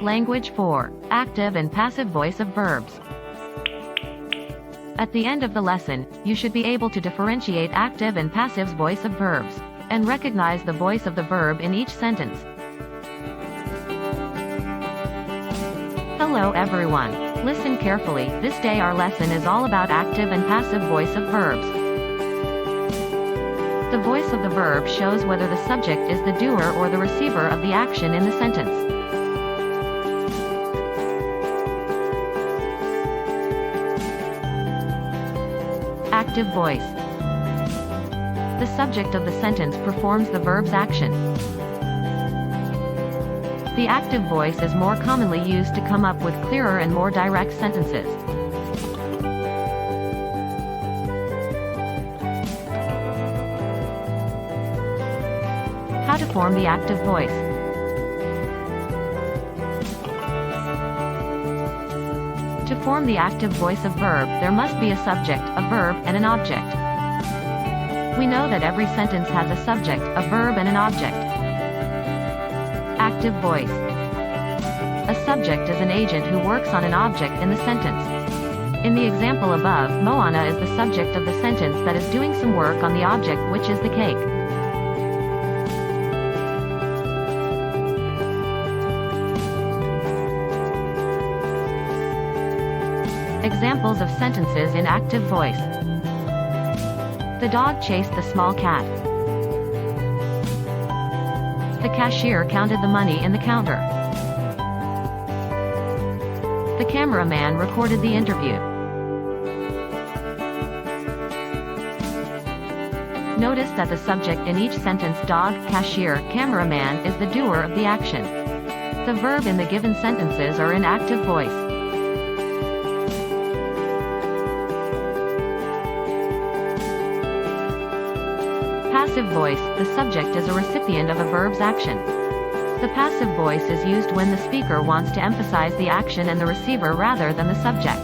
Language 4. Active and passive voice of verbs. At the end of the lesson, you should be able to differentiate active and passive voice of verbs, and recognize the voice of the verb in each sentence. Hello everyone. Listen carefully, this day our lesson is all about active and passive voice of verbs. The voice of the verb shows whether the subject is the doer or the receiver of the action in the sentence. Active voice. The subject of the sentence performs the verb's action. The active voice is more commonly used to come up with clearer and more direct sentences. How to form the active voice. To form the active voice of verb, there must be a subject, a verb, and an object. We know that every sentence has a subject, a verb, and an object. Active voice. A subject is an agent who works on an object in the sentence. In the example above, Moana is the subject of the sentence that is doing some work on the object, which is the cake. Examples of sentences in active voice. The dog chased the small cat. The cashier counted the money in the counter. The cameraman recorded the interview. Notice that the subject in each sentence, dog, cashier, cameraman, is the doer of the action. The verb in the given sentences are in active voice. Passive voice, the subject is a recipient of a verb's action. The passive voice is used when the speaker wants to emphasize the action and the receiver rather than the subject.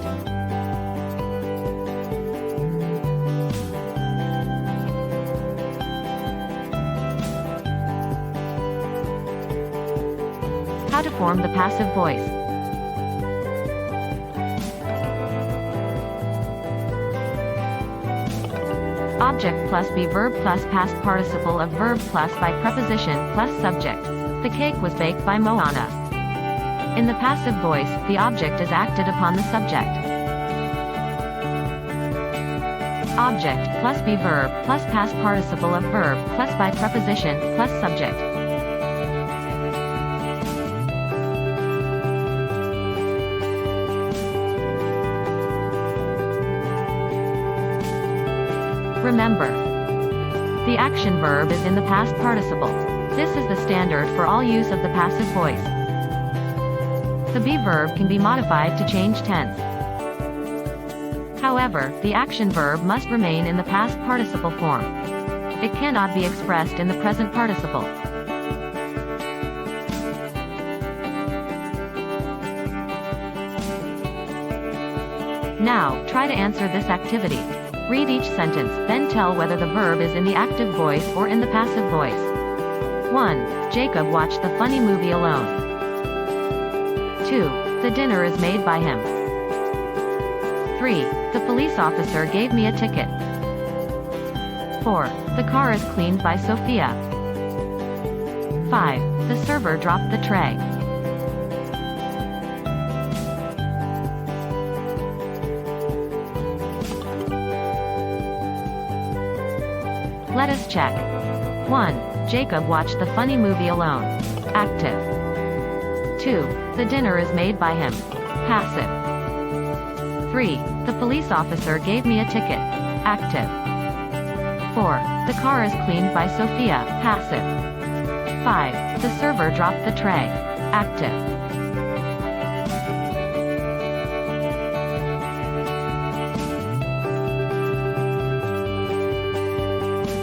How to form the passive voice. Object plus be-verb plus past participle of verb plus by preposition plus subject. The cake was baked by Moana. In the passive voice, the object is acted upon the subject. Object plus be-verb plus past participle of verb plus by preposition plus subject. Remember, the action verb is in the past participle. This is the standard for all use of the passive voice. The be-verb can be modified to change tense. However, the action verb must remain in the past participle form. It cannot be expressed in the present participle. Now, try to answer this activity. Read each sentence, then tell whether the verb is in the active voice or in the passive voice. 1. Jacob watched the funny movie alone. 2. The dinner is made by him. 3. The police officer gave me a ticket. 4. The car is cleaned by Sophia. 5. The server dropped the tray. Let us check. 1. Jacob watched the funny movie alone. Active. 2. The dinner is made by him. Passive. 3. The police officer gave me a ticket. Active. 4. The car is cleaned by Sophia. Passive. 5. The server dropped the tray. Active.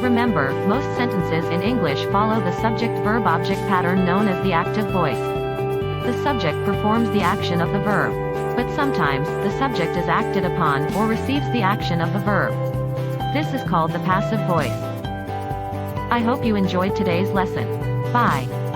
Remember, most sentences in English follow the subject-verb-object pattern known as the active voice. The subject performs the action of the verb, but sometimes, the subject is acted upon or receives the action of the verb. This is called the passive voice. I hope you enjoyed today's lesson. Bye.